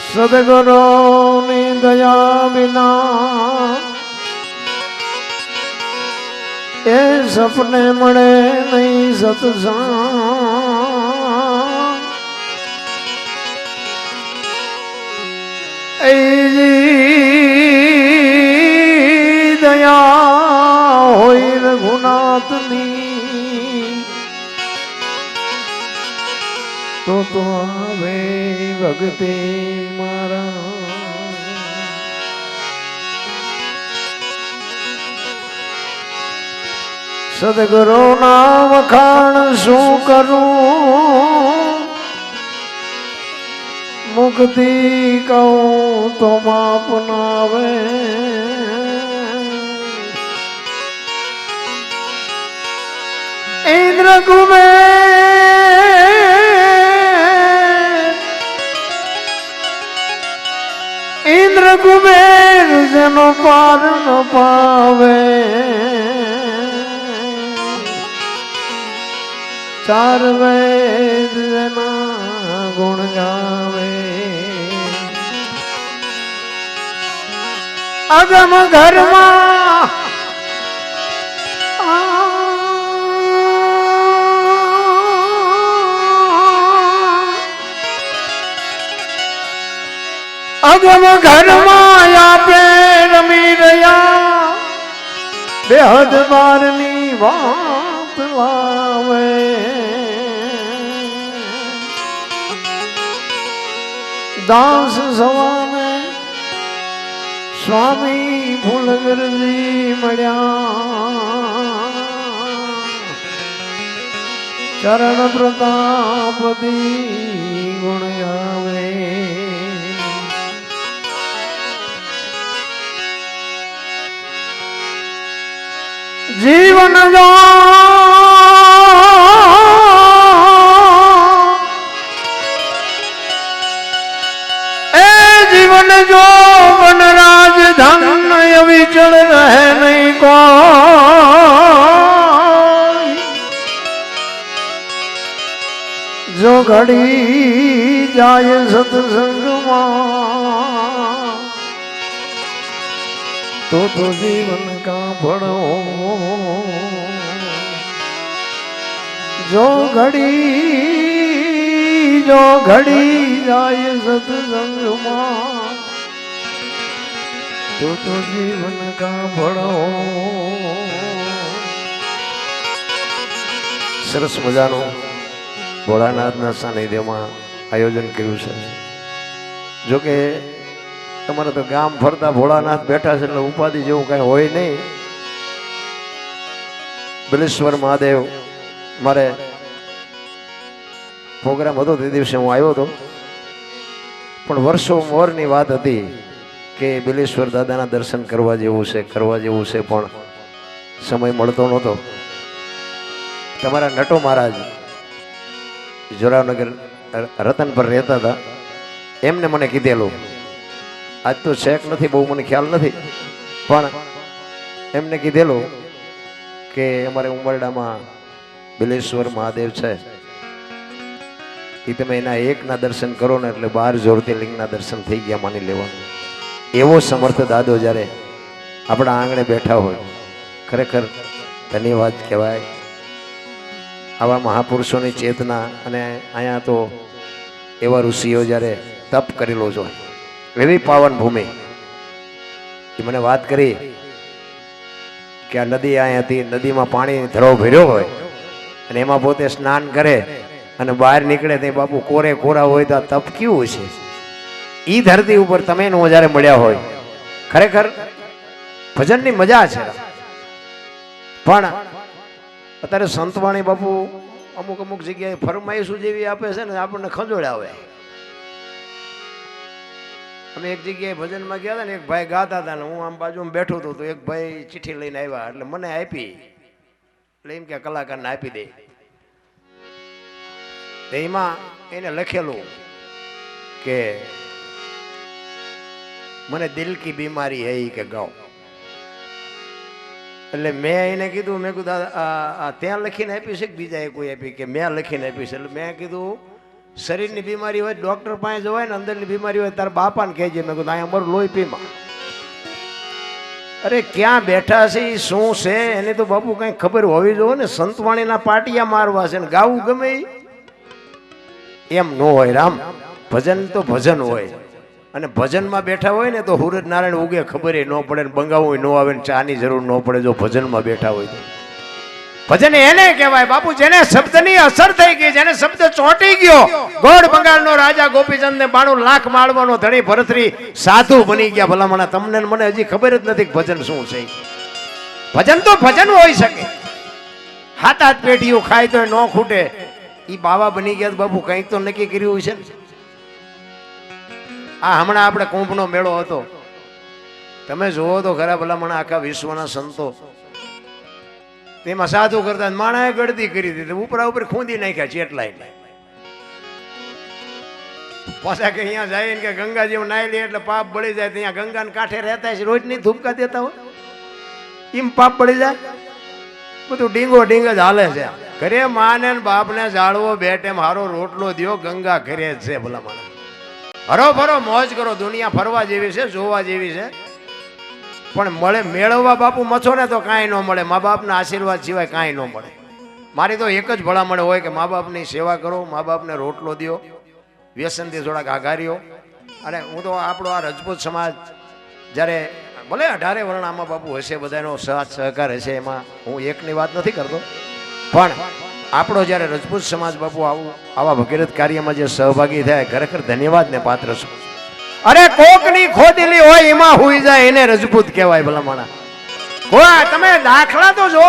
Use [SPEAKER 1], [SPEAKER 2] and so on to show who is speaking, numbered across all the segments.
[SPEAKER 1] સદગુરુની દયા વિના એ સપને મળે નહીં સત્સંગ દયા હોય રઘુનાથની તો હવે ભક્તિ મારા સદગુરુ ના વખાણ શું કરું મુક્તિ કહું તો માપ ના આવે ઇન્દ્ર કુબેર જેનો પાર ન પાવે ચાર વેદ જેના ગુણ ગાવે અગમ ઘરમાં અગમ ઘરમાં આપે રમી રહ્યા બેહદ બારની વાત લાવે દાસ સવાને સ્વામી ફૂલગરજી મળ્યા ચરણ પ્રતાપદી ગુણ ગાવે જીવન જો એ જીવન જો વન રાજધન વિચળ રહે નહીં કો જો ઘડી જાય સત્સંગમાં તો જીવન કા ભણો જો ઘડી જાય સત્સંગમાં તો જીવન કા ભણો સરસ મજાનું ભોળાનાથના સાનિધ્યમાં આયોજન કર્યું છે જોકે તમારે તો ગામ ફરતા ભોળાનાથ બેઠા છે એટલે ઉપાધિ જેવું કઈ હોય નહીં બિલેશ્વર મહાદેવ મારે પ્રોગ્રામ હતો તે દિવસે હું આવ્યો હતો પણ વર્ષો મોરની વાત હતી કે બિલેશ્વર દાદાના દર્શન કરવા જેવું છે પણ સમય મળતો નહોતો તમારા નટો મહારાજ જોરાવનગર રતન પર રહેતા હતા એમને મને કીધેલું આજ તો શેક નથી બહુ મને ખ્યાલ નથી પણ એમને કીધેલું કે અમારે ઉમરડામાં બિલેશ્વર મહાદેવ છે એ તમે એના એકના દર્શન કરો ને એટલે 12 જ્યોતિર્લિંગના દર્શન થઈ ગયા માની લેવાનું એવો સમર્થ દાદો જ્યારે આપણા આંગણે બેઠા હોય ખરેખર ધન્યવાદ કહેવાય આવા મહાપુરુષોની ચેતના અને અહીંયા તો એવા ઋષિઓ જ્યારે તપ કરેલો જ હોય એવી પાવન ભૂમિ એ મને વાત કરી કે આ નદી અહીંયાથી નદીમાં પાણી ધરો ભર્યો હોય અને એમાં પોતે સ્નાન કરે અને બહાર નીકળે તે બાપુ કોરે કોરા હોય તો આ તપ કેવું છે એ ધરતી ઉપર તમે જ્યારે મળ્યા હોય ખરેખર ભજનની મજા છે પણ અત્યારે સંતવાણી બાપુ અમુક જગ્યાએ ફરમાઈશું જેવી આપે છે ને આપણને ખંજોળાવે અમે એક જગ્યાએ ભજનમાં ગયા હતા ને એક ભાઈ ગાતા હતા ને હું આમ બાજુમાં બેઠો હતો તો એક ભાઈ ચિઠ્ઠી લઈને આવ્યા એટલે મને આપી એટલે એમ કે કલાકારને આપી દે એમાં એને લખેલું કે મને દિલ કી બીમારી હૈ કે ગાઓ એટલે મેં એને કીધું મેં કીધું ત્યાં લખીને આપી છે કે બીજાએ કોઈ આપી કે મેં લખીને આપી છે એટલે મેં કીધું શરીરની બીમારી હોય ડોક્ટર પાસે જવાય ને અંદરની બીમારી હોય તારા બાપાને કહેજે. મેં કીધું અહીંયા અમારું લોહી પીમાં. અરે ક્યાં બેઠા છે એ શું છે એને તો બાપુ કઈ ખબર હોવી જોઈએ ને. સંતવાણીના પાટિયા મારવા છે ને ગાવું ગમે એમ ન હોય રામ. ભજન તો ભજન હોય અને ભજનમાં બેઠા હોય ને તો સૂરજ નારાયણ ઉગે ખબર ન પડે ને બંગાવું ન આવે ને ચાની જરૂર ન પડે જો ભજનમાં બેઠા હોય તો. ભજન એને કહેવાય બાપુ જેને શબ્દની અસર થઈ ગઈ, જેને શબ્દ ચોંટી ગયો. ગોળ બંગાળનો રાજા ગોપીચંદ ને 92 લાખ માળવાનો ધણી ભરતરી સાધુ બની ગયા. ભલામણા તમને મને હજી ખબર જ નથી ભજન શું છે. ભજન તો ભજન હોઈ શકે. હાથ હાથ પેઢીઓ ખાય તો ન ખૂટે. ઈ બાવા બની ગયા બાપુ કંઈક તો નક્કી કર્યું છે ને. આ હમણાં આપણે કુંભનો મેળો હતો, તમે જોવો તો ખરા ભલામણા આખા વિશ્વના સંતો તેમાં સાધુ કરતા માણાએ ગળદી કરી દીધી, ઉપરા ઉપર ખૂંદી નાખ્યા ચેટલાય. પાછા કે અહીંયા જાય ને કે ગંગાજી નાઈ લે એટલે પાપ બળી જાય. ત્યાં ગંગાને કાંઠે રહેતા છે, રોજ ની ધૂપકા દેતા હોય એમ પાપ બળી જાય. બધું ડીંગો ડીંગ જ હાલે છે. ઘરે માને બાપને જાળવો બે ટાઈમ હારો રોટલો દ્યો, ગંગા ઘરે જ છે. ભલા માને હરો ફરો મોજ કરો. દુનિયા ફરવા જેવી છે, જોવા જેવી છે, પણ મળે મેળવવા બાપુ મથો ને તો કાંઈ ન મળે. મા બાપના આશીર્વાદ સિવાય કાંઈ ન મળે. મારી તો એક જ ભલામણ હોય કે મા બાપની સેવા કરો, મા બાપને રોટલો દો, વ્યસનથી થોડાક આઘાર્યો. અને હું તો આપણો આ રજપૂત સમાજ જ્યારે ભલે 18 વર્ણ આમાં બાપુ હશે, બધાનો સાથ સહકાર હશે, એમાં હું એકની વાત નથી કરતો, પણ આપણો જ્યારે રજપૂત સમાજ બાપુ આવા ભગીરથ કાર્યમાં જે સહભાગી થાય ખરેખર ધન્યવાદને પાત્ર છું. અરે કોકની ખોદેલી હોય એમાં હુઈ જાય એને રજપૂત કહેવાય. ભલામણા તમે દાખલા તો જો,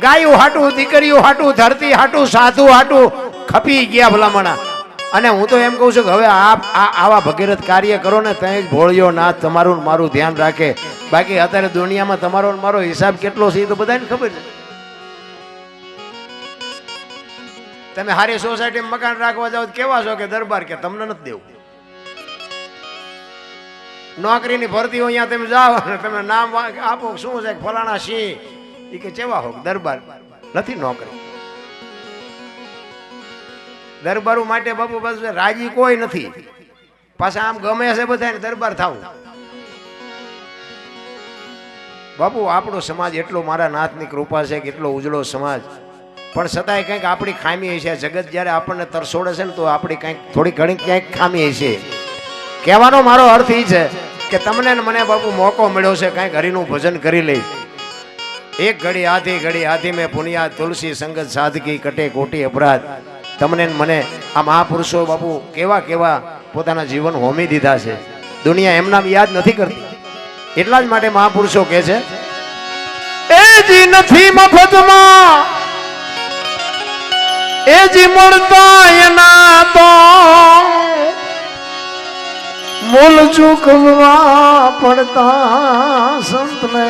[SPEAKER 1] ગાયું હાટું, દીકરીઓ હાટું, ધરતી હાટું, સાધુ હાટું ખપી ગયા. ભલામણા અને હું તો એમ કહું છું કે હવે આવા ભગીરથ કાર્ય કરો ને ત્યાં જ ભોળિયો નાથ તમારું મારું ધ્યાન રાખે. બાકી અત્યારે દુનિયામાં તમારો મારો હિસાબ કેટલો છે એ તો બધાને ખબર છે. તમે હારી સોસાયટીમાં મકાન રાખવા જાઓ કેવા છો કે દરબાર કે તમને નથી દેવું. નોકરીની ભરતી અહીંયા તમે જાઓ અને તમે નામ આપો શું છે ફલાણા સિંહ, એ કે કેવા હો દરબાર નથી નોકરી. દરબારો માટે બાપુ બસ રાજી કોઈ નથી. પાછા આમ ગમે છે બધાને દરબાર થવું. બાપુ આપણો સમાજ એટલો મારા નાથની કૃપા છે કે એટલો ઉજળો સમાજ, પણ છતાંય કંઈક આપણી ખામી છે. જગત જ્યારે આપણને તરસોડે છે ને તો આપણી કંઈક થોડી ઘણી ક્યાંક ખામી છે. કહેવાનો મારો અર્થ એ છે કે તમને ને મને બાપુ મોકો મળ્યો છે કંઈક હરિનું ભજન કરી લઈ. એક ઘડી આધી મેં પુનિયા તુલસી સંગત સાધકી કટે કોટી અપરાધ. તમને મને આ મહાપુરુષો બાપુ કેવા કેવા પોતાના જીવન હોમી દીધા છે. દુનિયા એમના યાદ નથી કરતી. એટલા જ માટે મહાપુરુષો કહે છે એ જી નથી મફતમાં, એ જી મળતા એના તો મૂલ ચૂકવવા પડતા સંતને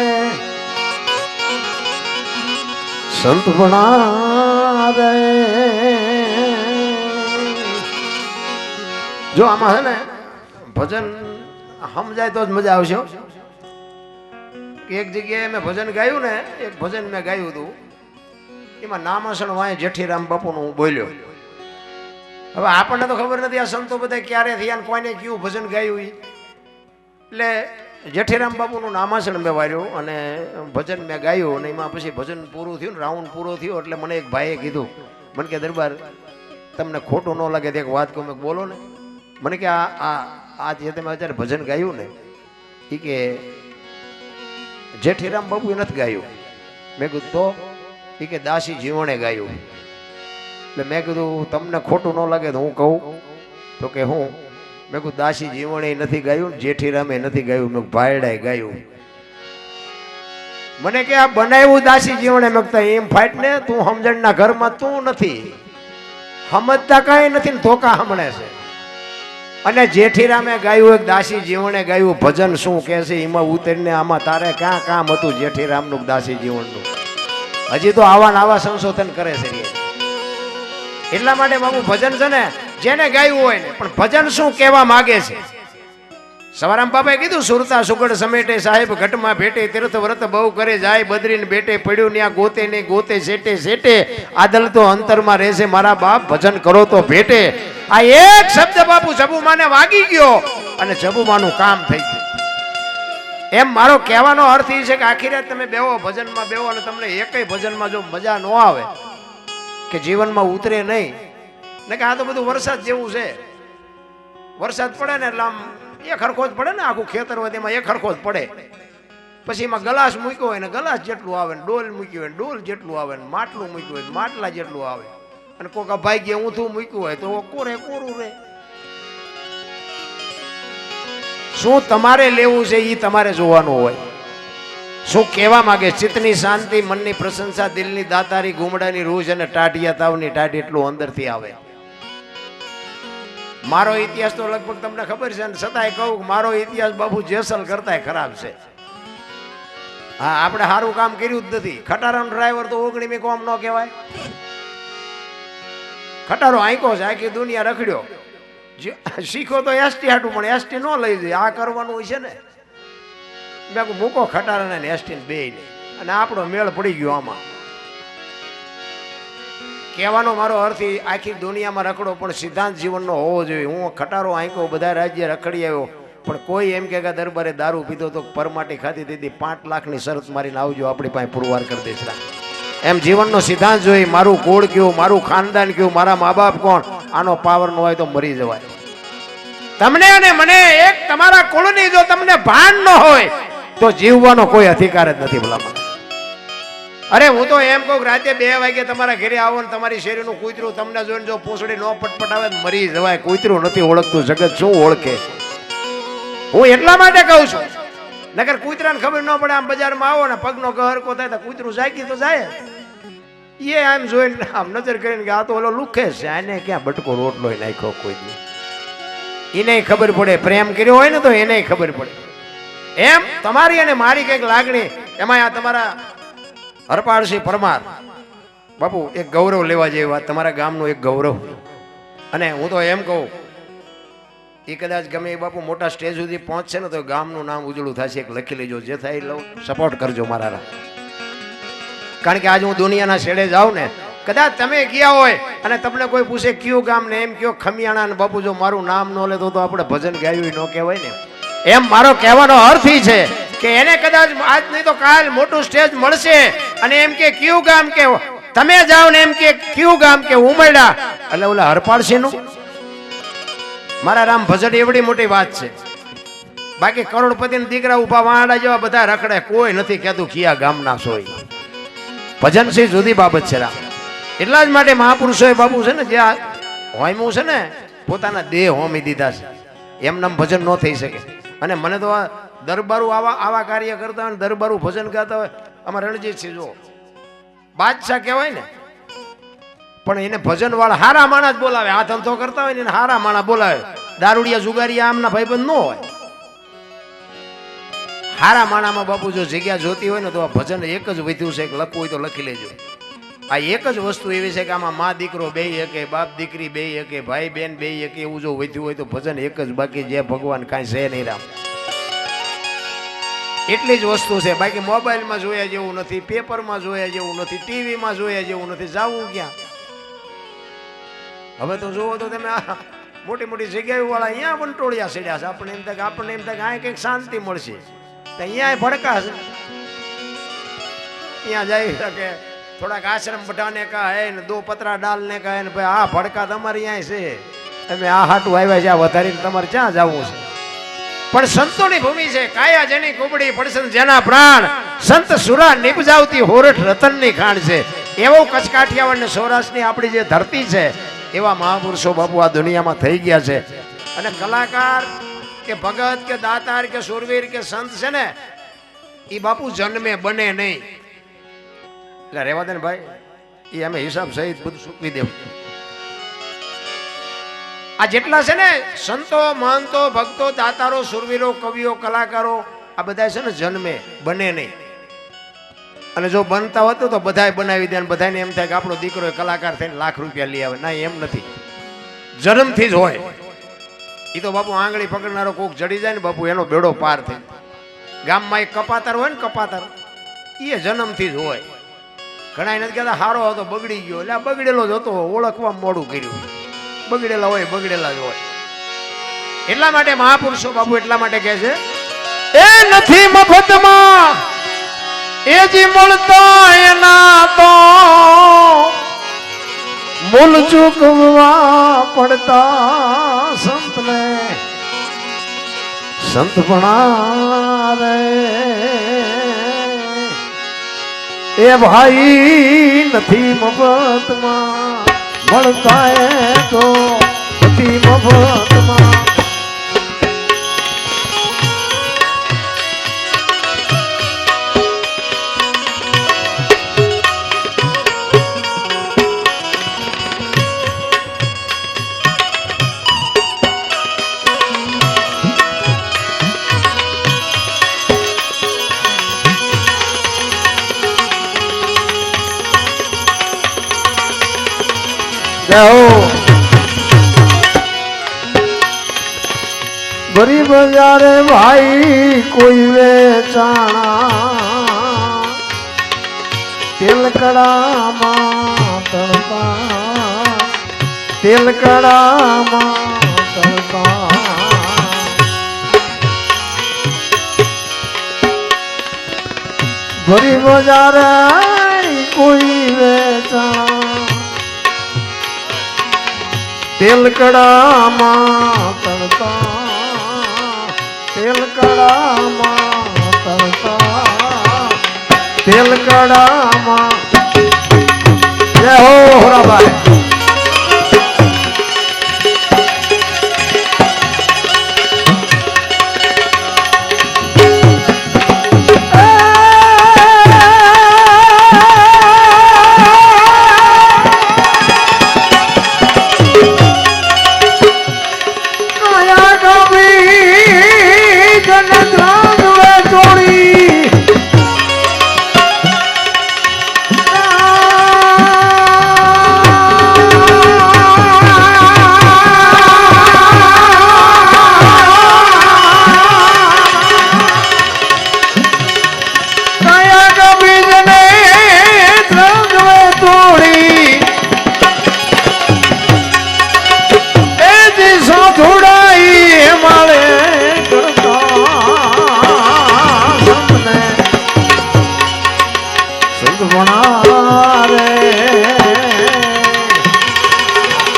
[SPEAKER 1] સંત બના રે. જો આમાં છે ને ભજન સમજાય તો જ મજા આવશે. એક જગ્યાએ મેં ભજન ગાયું ને, એક ભજન મેં ગાયું હતું, એમાં નામાસણ વાય જેઠીરામ બાપુનું હું બોલ્યો. હવે આપણને તો ખબર નથી આ સંતો બધા ક્યારે થયા ને કોઈને કયું ભજન ગાયું. એટલે જેઠીરામ બાપુનું નામાસણ મેં વાર્યું અને ભજન મેં ગાયું. અને એમાં પછી ભજન પૂરું થયું ને રાઉન્ડ પૂરો થયો એટલે મને એક ભાઈએ કીધું, મને કે દરબાર તમને ખોટું ન લાગે તો એક વાત કહું. મેં બોલો ને. મને કે આ જે તમે અત્યારે ભજન ગાયું ને એ કે જેઠીરામ બાપુએ નથી ગાયું. મેં કીધું તો? એ કે દાસી જીવણે ગાયું. એટલે મેં કીધું તમને ખોટું ન લાગે તો હું કહું. તો કે હું? મેં કીધું દાસી જીવણે નથી ગાયું, જેઠીરામે નથી ગાયું, મેં ભાયડાએ ગાયું. મને કે આ બનાવ્યું દાસી જીવણે. મેં કીધું એમ ફાઈટ ને તું સમજણના ઘરમાં તું નથી સમજતા કઈ નથી ને ધોકા હમણે છે. અને જેઠીરામે ગાયું એક દાસી જીવણે ગાયું. ભજન શું કે છે એમાં ઉતરીને આમાં તારે ક્યાં કામ હતું જેઠીરામનું દાસી જીવનનું? હજી તો આવા સંશોધન કરે છે. એટલા માટે બાબુ ભજન છે ને જેને ગાયું હોય ને, પણ ભજન શું કહેવા માંગે છે? સવારામ બાપાએ કીધું સુરતા સુગડ સમેટે સાહેબ ઘટમાં ભેટે તીર્થ વ્રત બહુ કરે જાય બદરીને બેટે પડ્યું ત્યાં ગોતે ને ગોતે સેટે સેટે આદલ તો અંતરમાં રહેશે મારા બાપ ભજન કરો તો ભેટે.
[SPEAKER 2] આ એક શબ્દ બાપુ જબુમાને વાગી ગયો અને જબુમાનું કામ થઈ ગયું. એમ મારો કહેવાનો અર્થ એ છે કે આખી રાત તમે બેહો ભજનમાં બેહો અને તમને એકેય ભજનમાં જો મજા ન આવે કે જીવનમાં ઉતરે નહીં ને કે આ તો બધું વરસાદ જેવું છે, વરસાદ પડે ને એટલે આમ એક હરખો જ પડે ને, આખું ખેતર હોય તેમાં એક હરખો જ પડે. પછી એમાં ગલાસ મૂક્યો હોય ને ગલાસ જેટલું આવે ને ડોલ મૂક્યું હોય ને ડોલ જેટલું આવે ને માટલું મૂક્યું હોય ને માટલા જેટલું આવે અને કોઈક ભાગ્ય ઊંધું મૂક્યું હોય તો કોરે કોરું રહે. શું તમારે લેવું છે એ તમારે જોવાનું હોય. શું કહેવા માંગે? ચિત્તની શાંતિ, મનની પ્રશંસા, દિલની દાતારી, ગુમડાની રૂજ અને ટાઢિયા તાવની ટાઢ એટલું અંદરથી આવે. મારો ઇતિહાસ તો લગભગ તમને ખબર છે, છતાંય કહું મારો ઇતિહાસ બાપુ જેસલ કરતાય ખરાબ છે. હા, આપણે સારું કામ કર્યું જ નથી. ખટારાનો ડ્રાઈવર તો ઓગણીમી કોમ ન કહેવાય. ખટારો આંકો છે, આખી દુનિયા રખડ્યો. શીખો તો એસટી હાટું, પણ એસટી ન લઈ જાય. આ કરવાનું હોય છે ને. મેં કહું મૂકો ખટારાને ને એસટી ને બે અને આપણો મેળ પડી ગયો આમાં. કહેવાનો મારો અર્થ આખી દુનિયામાં રખડો પણ સિદ્ધાંત જીવનનો હોવો જોઈએ. હું ખટારો આંકો બધા રાજ્ય રખડી આવ્યો, પણ કોઈ એમ કે દરબારે દારૂ પીધો તો પરમાટી ખાતી દીધી 5 લાખની શરત મારીને આવજો, આપણી પાસે પુરવાર કરી દઈશ. એમ જીવનનો સિદ્ધાંત જોઈ. મારું કુળ કયું, મારું ખાનદાન કયું, મારા મા બાપ કોણ, આનો પાવર ન હોય તો મરી જવાય. તમને અને મને એક તમારા કુળની જો તમને ભાન ન હોય તો જીવવાનો કોઈ અધિકાર જ નથી. ભલામણ અરે હું તો એમ કહું રાતે 2 વાગે તમારા ઘરે આવો ને તમારી શેરીનું કૂતરું તમને જોઈને જો પૂંછડી ન પટપટાવે મરી જવાય. કૂતરું નથી ઓળખતું, જગત શું ઓળખે? હું એટલા માટે કહું છું, નકર કૂતરાને ખબર ન પડે. આમ બજારમાં આવો ને પગનો ગહરકો થાય તો કૂતરું જાગી તો જાય. એ આમ જોઈને આમ નજર કરીને કે આ તો ઓલો લુખે છે, આને ક્યાં બટકો રોટલો નાખ્યો કોઈ દી. એને ખબર પડે. પ્રેમ કર્યો હોય ને તો એને ખબર પડે. એમ તમારી અને મારી કઈક લાગણી, એમાં આ તમારા હરપાળસિંહ પરમાર બાપુ એક ગૌરવ લેવા જેવી વાત, તમારા ગામનું એક ગૌરવ. અને હું તો એમ કહું એ કદાચ ગમે એ બાપુ મોટા સ્ટેજ સુધી પહોંચશે ને તો ગામનું નામ ઉજળું થશે. એક લખી લેજો, જે થાય એ લઉં, સપોર્ટ કરજો મારા. કારણ કે આજે હું દુનિયાના છેડે જાઉં ને, કદાચ તમે ગયા હોય અને તમને કોઈ પૂછે કયું ગામ ને એમ કયો ખમિયાણા ને બાપુ જો મારું નામ ન લેતો તો આપણે ભજન ગાયું ન કહેવાય ને. એમ મારો કહેવાનો અર્થ એ છે કે એને કદાચ આજ નહીં તો કાલ મોટું સ્ટેજ મળશે અને એમ કે કયું ગામ કે તમે જાઓ ને એમ કે કયું ગામ કે ઉમરડા, એટલે ઓલા હરપાળસિંહ નું મારા રામ ભજન એવડી મોટી વાત છે. બાકી કરોડપતિ ના દીકરા ઉભા વાંડા જેવા બધા રખડે, કોઈ નથી કહેતું કિયા ગામના સોય. ભજન છે જુદી બાબત છે રામ. એટલા જ માટે મહાપુરુષોએ બાપુ છે ને જે હોમ્યું છે ને પોતાના દેહ હોમી દીધા છે. એમ નામ ભજન ન થઈ શકે. અને મને તો આ દરબારું આવા કાર્ય કરતા હોય, દરબારું ભજન ગાતા હોય. અમારે રણજીતસિંહ જો બાદશાહ કહેવાય ને, પણ એને ભજન વાળા હારા માણા જ બોલાવે. આ ધંધો કરતા હોય ને એને હારા માણા બોલાવે. દારૂડિયા જુગારિયા આમના ભાઈબંધ ન હોય. હારા માણામાં બાપુ જો જગ્યા જોતી હોય ને તો આ ભજન એક જ વધ્યું છે. લખવું હોય તો લખી લેજો. આ એક જ વસ્તુ એવી છે કે આમાં મા દીકરો બે એકે, બાપ દીકરી બે એકે, ભાઈ બેન બે એકે, એવું જો વધ્યું હોય તો ભજન એક જ. બાકી જે ભગવાન કાંઈ છે નહીં રામ. એટલી જ વસ્તુ છે. બાકી મોબાઈલમાં જોયા જેવું નથી, પેપરમાં જોયા જેવું નથી, ટીવીમાં જોયા જેવું નથી. જાવું ક્યાં? હવે તો જુઓ તો તમે મોટી મોટી જગ્યાઓ વાળા અહીંયા વંટોળિયા સેડ્યા છે. આપણને એમ થાય અહીંયા કંઈક શાંતિ મળશે, તો અહીંયા ભડકા છે. અહીંયા જઈ શકે થોડાક આશ્રમ બધાને કહે ને 2 પતરા ડાલને કહે ને ભાઈ આ ભડકા તમારી અહીંયા છે, તમે આ હાટું આવ્યા છે, આ વધારીને તમારે ક્યાં જવું છે? પણ સંતોની ભૂમિ છે. કાયા જેની કુબડી પડસન જેના પ્રાણ, સંત સુરા નિપજાવતી હોરઠ રતનની ખાણ છે. એવો કચ્છ કાઠિયાવાડ ને સૌરાષ્ટ્રની આપણી જે ધરતી છે એવા મહાપુરુષો બાપુ આ દુનિયામાં થઈ ગયા છે. અને કલાકાર કે ભગત કે દાતાર કે સુરવીર કે સંત છે ને એ બાપુ જન્મે બને નહીં. એટલે રેવા દે ને ભાઈ, એ અમે હિસાબ સહિત બધું સૂકવી દેવું. આ જેટલા છે ને સંતો, મહંતો, ભક્તો, દાતારો, સુરવીરો, કવિઓ, કલાકારો, આ બધા છે ને જન્મે બને નહીં. અને જો બનતા હોત તો બધાય બનાવી દે. બધાને એમ થાય કે આપણો દીકરો કલાકાર થઈને લાખ રૂપિયા લઈ આવે. ના, એમ નથી. જન્મથી જ હોય. એ તો બાપુ આંગળી પકડનારો કોક જડી જાય ને બાપુ એનો બેડો પાર થઈ. ગામમાં એક કપાતર હોય ને, કપાતર એ જન્મથી જ હોય. ઘણા નથી કહેતા હારો હતો બગડી ગયો, એટલે આ બગડેલો જ હતો, ઓળખવા મોડું કર્યું. બગડેલા હોય બગડેલા જ હોય. એટલા માટે મહાપુરુષો બાપુ એટલા માટે કહે છે એ નથી મફતમાં એ જી મળતા એના તો મૂલ ચૂકવવા પડતા સંતને સંત ભણા રે એ ભાઈ નથી મફતમાં મળતા એ તો નથી મફતમાં. ગરીબ જારે ભાઈ કોઈ વેચાણા તેલકડામાં તળતા તેલકડામાં તળતા ગરીબ જારે કોઈ વેચાણા તેલકડામાં તળતા તેલકડામાં તળતા તેલકડામાં. જય હો હોરાભાઈ.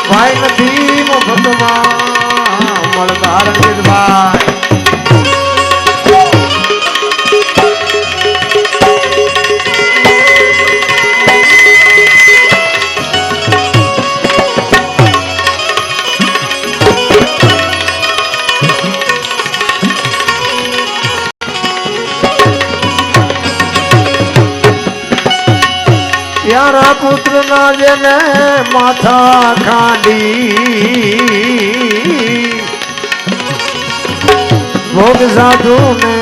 [SPEAKER 2] ભાઈ નથી મફતમાં મળતા રંજીતભાઈ. પ્યારા પુત્ર ના જેને માથા ખાંડી ભોગ સાધુ ને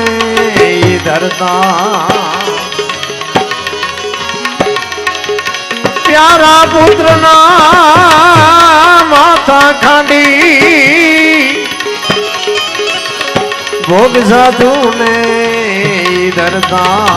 [SPEAKER 2] ધરતા. પ્યારા પુત્ર ના માથા ખાંડી ભોગ સાધુ ને ધરતા.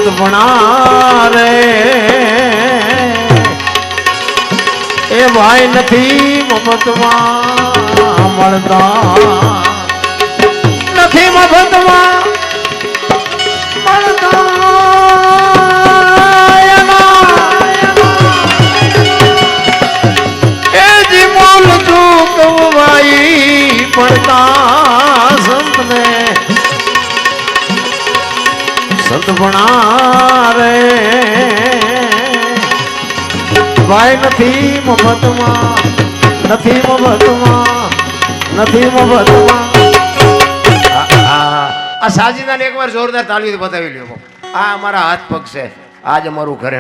[SPEAKER 2] સંતપણા રે એ ભાઈ નથી મફતમાં મળતા નથી મફતમાં મળતા એ જીમોલ ચૂકવાઈ પડતા સંતને સંતપણા રે ભાઈ નથી મફતમાં નથી મફતમાં નથી મફતમાં આ સાજીદાને એકવાર જોરદાર તાળીઓથી બતાવી લ્યો આ અમારા હાથ પગ છે આજ અમારું ઘરે